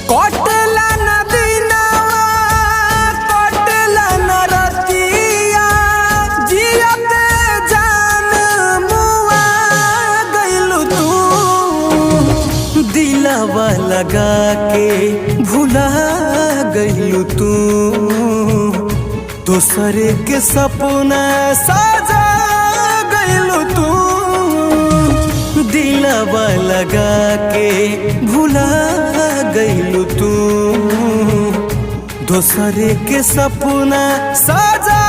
कटला नदीना कटला नरतिया जियते जान मुआ गइलू तू दिलवा लगा के भुला गइलू तू दूसरे के सपना सजा गइलू तू दिलवा लगा के भुला गइलू तू दूसरे के सपना सजा